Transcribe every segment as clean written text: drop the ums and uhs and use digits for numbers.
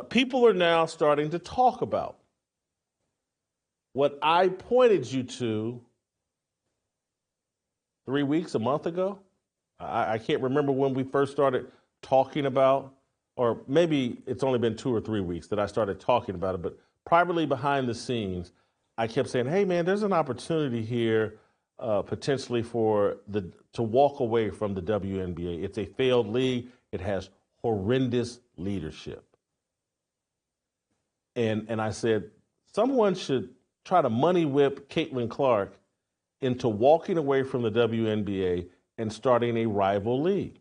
people are now starting to talk about what I pointed you to 3 weeks, a month ago. I can't remember when we first started talking about, or maybe it's only been 2 or 3 weeks that I started talking about it, but privately behind the scenes, I kept saying, hey man, there's an opportunity here potentially to walk away from the WNBA. It's a failed league. It has horrendous leadership. And I said, someone should try to money whip Caitlin Clark into walking away from the WNBA and starting a rival league.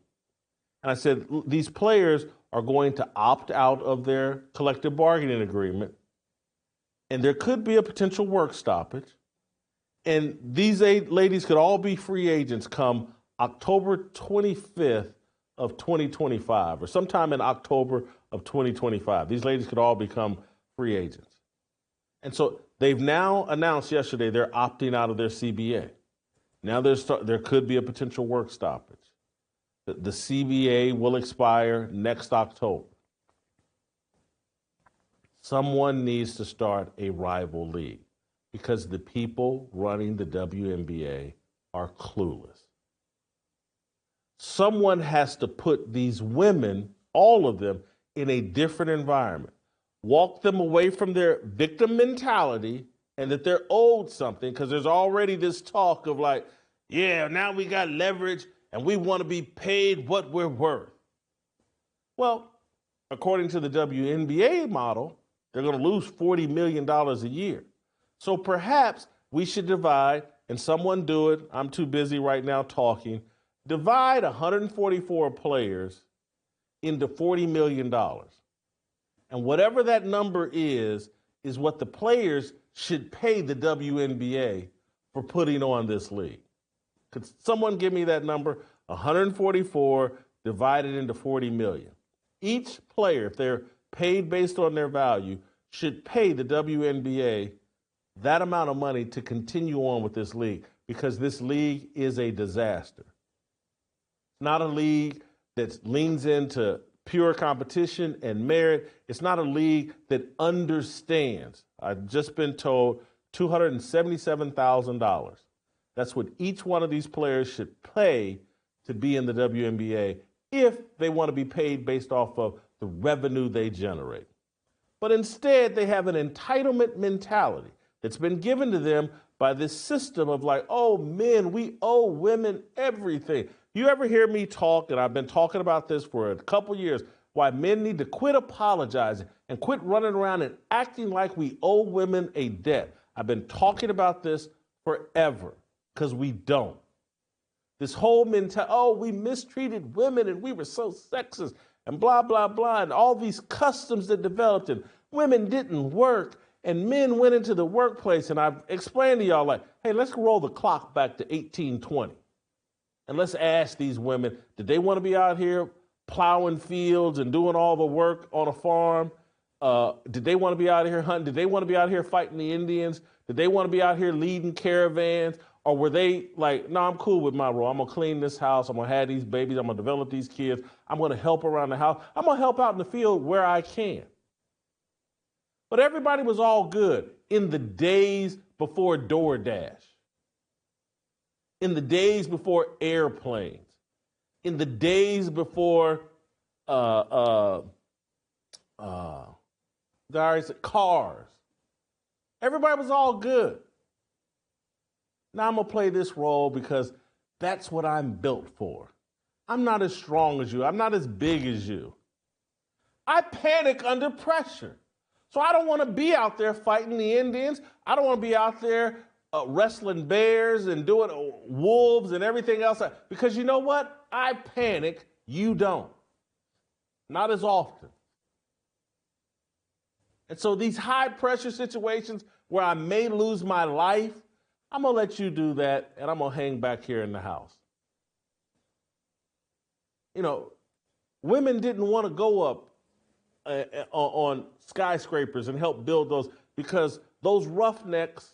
And I said, these players are going to opt out of their collective bargaining agreement, and there could be a potential work stoppage. And these 8 ladies could all be free agents come October 25th of 2025, or sometime in October of 2025. These ladies could all become free agents. And so they've now announced yesterday they're opting out of their CBA. Now there could be a potential work stoppage. The CBA will expire next October. Someone needs to start a rival league because the people running the WNBA are clueless. Someone has to put these women, all of them, in a different environment. Walk them away from their victim mentality and that they're owed something, because there's already this talk of like, yeah, now we got leverage and we want to be paid what we're worth. Well, according to the WNBA model, they're going to lose $40 million a year. So perhaps we should divide, and someone do it. I'm too busy right now talking. Divide 144 players into $40 million. And whatever that number is what the players should pay the WNBA for putting on this league. Could someone give me that number? 144 divided into 40 million. Each player, if they're paid based on their value, should pay the WNBA that amount of money to continue on with this league, because this league is a disaster. It's not a league that leans into pure competition and merit. It's not a league that understands. I've just been told $277,000. That's what each one of these players should pay to be in the WNBA if they want to be paid based off of the revenue they generate. But instead, they have an entitlement mentality that's been given to them by this system of like, oh, men, we owe women everything. You ever hear me talk, and I've been talking about this for a couple years, why men need to quit apologizing and quit running around and acting like we owe women a debt. I've been talking about this forever, because we don't. This whole mentality, oh, we mistreated women and we were so sexist and blah, blah, blah, and all these customs that developed, and women didn't work and men went into the workplace. And I've explained to y'all like, hey, let's roll the clock back to 1820. And let's ask these women, did they want to be out here plowing fields and doing all the work on a farm? Did they want to be out here hunting? Did they want to be out here fighting the Indians? Did they want to be out here leading caravans? Or were they like, no, I'm cool with my role. I'm going to clean this house. I'm going to have these babies. I'm going to develop these kids. I'm going to help around the house. I'm going to help out in the field where I can. But everybody was all good in the days before DoorDash, in the days before airplanes, in the days before cars. Everybody was all good. Now I'm going to play this role because that's what I'm built for. I'm not as strong as you. I'm not as big as you. I panic under pressure. So I don't want to be out there fighting the Indians. I don't want to be out there wrestling bears and doing wolves and everything else. Because you know what? I panic. You don't. Not as often. And so these high pressure situations where I may lose my life, I'm going to let you do that, and I'm going to hang back here in the house. You know, women didn't want to go up on skyscrapers and help build those, because those roughnecks,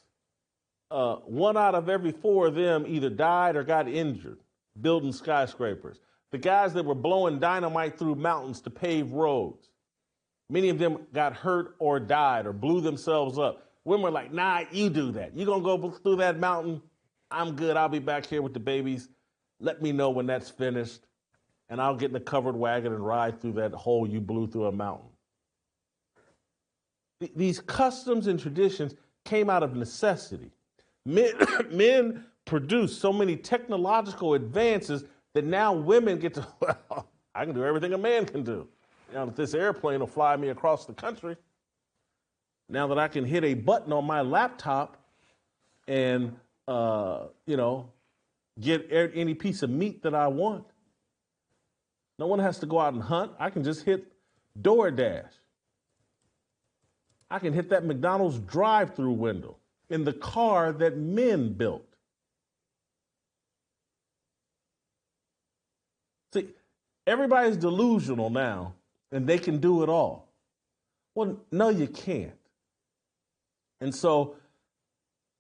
1 out of every 4 of them either died or got injured building skyscrapers. The guys that were blowing dynamite through mountains to pave roads. Many of them got hurt or died or blew themselves up. Women were like, nah, you do that. You gonna go through that mountain? I'm good. I'll be back here with the babies. Let me know when that's finished, and I'll get in the covered wagon and ride through that hole you blew through a mountain. These customs and traditions came out of necessity. Men produced so many technological advances that now women get to, well, I can do everything a man can do. Now that this airplane will fly me across the country, now that I can hit a button on my laptop and, get any piece of meat that I want. No one has to go out and hunt. I can just hit DoorDash. I can hit that McDonald's drive-through window in the car that men built. See, everybody's delusional now, and they can do it all. Well, no, you can't. And so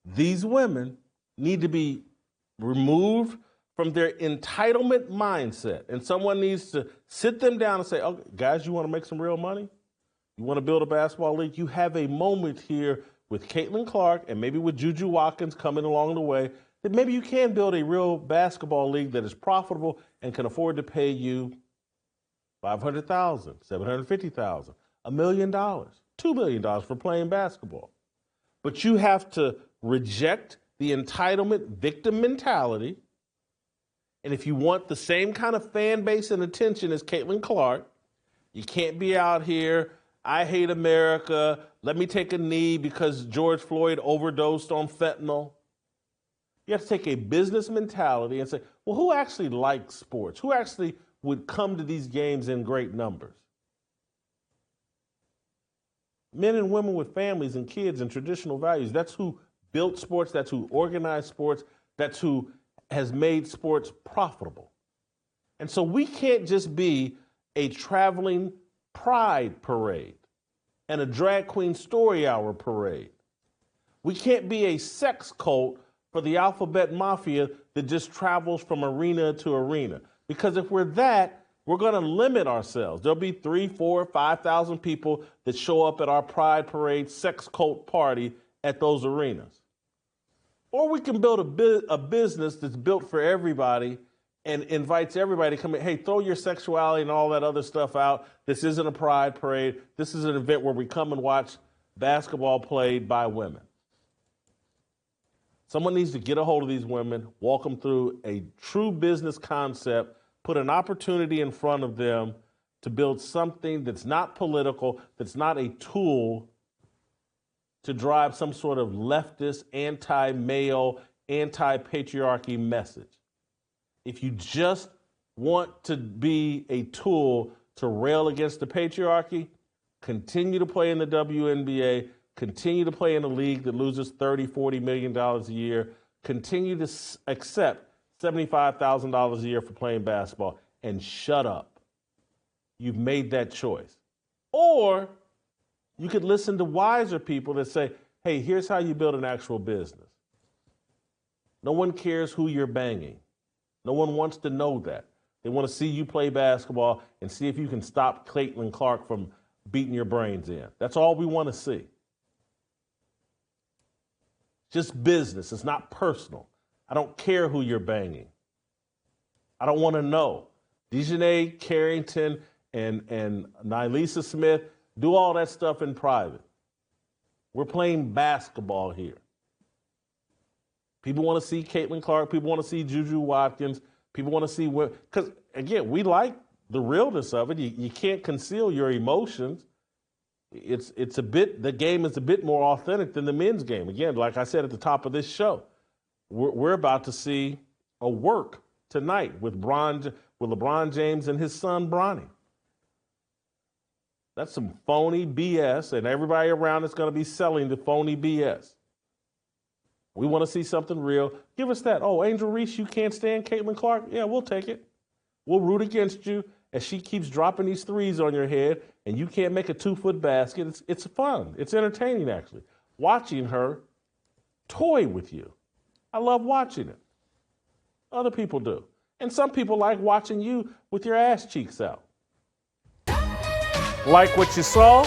these women need to be removed from their entitlement mindset. And someone needs to sit them down and say, oh, guys, you want to make some real money? You want to build a basketball league? You have a moment here with Caitlin Clark and maybe with Juju Watkins coming along the way that maybe you can build a real basketball league that is profitable and can afford to pay you $500,000, $750,000, $1 million, $2 million for playing basketball. But you have to reject the entitlement victim mentality. And if you want the same kind of fan base and attention as Caitlin Clark, you can't be out here, I hate America, let me take a knee because George Floyd overdosed on fentanyl. You have to take a business mentality and say, well, who actually likes sports? Who actually would come to these games in great numbers? Men and women with families and kids and traditional values. That's who built sports. That's who organized sports. That's who has made sports profitable. And so we can't just be a traveling pride parade and a drag queen story hour parade. We can't be a sex cult for the alphabet mafia that just travels from arena to arena. Because if we're that, we're going to limit ourselves. There'll be 3,000, 4,000, 5,000 people that show up at our pride parade sex cult party at those arenas. Or we can build a business that's built for everybody and invites everybody to come in. Hey, throw your sexuality and all that other stuff out. This isn't a pride parade. This is an event where we come and watch basketball played by women. Someone needs to get a hold of these women, walk them through a true business concept, put an opportunity in front of them to build something that's not political, that's not a tool to drive some sort of leftist, anti-male, anti-patriarchy message. If you just want to be a tool to rail against the patriarchy, continue to play in the WNBA, continue to play in a league that loses $30, $40 million a year, continue to accept $75,000 a year for playing basketball, and shut up. You've made that choice. Or you could listen to wiser people that say, hey, here's how you build an actual business. No one cares who you're banging. No one wants to know that. They want to see you play basketball and see if you can stop Caitlin Clark from beating your brains in. That's all we want to see. Just business. It's not personal. I don't care who you're banging. I don't want to know. Dejanay Carrington and Nylisa Smith, do all that stuff in private. We're playing basketball here. People want to see Caitlin Clark. People want to see Juju Watkins. People want to see what, because again, we like the realness of it. You can't conceal your emotions. It's a bit, the game is a bit more authentic than the men's game. Again, like I said at the top of this show, we're about to see a work tonight with LeBron James and his son Bronny. That's some phony BS, and everybody around is going to be selling the phony BS. We want to see something real. Give us that. Oh, Angel Reese, you can't stand Caitlin Clark? Yeah, we'll take it. We'll root against you as she keeps dropping these threes on your head, and you can't make a 2-foot basket. It's fun. It's entertaining, actually, watching her toy with you. I love watching it. Other people do. And some people like watching you with your ass cheeks out. Like what you saw?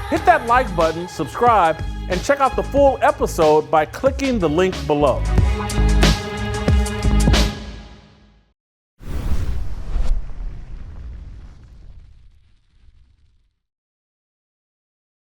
Hit that like button, subscribe, and check out the full episode by clicking the link below.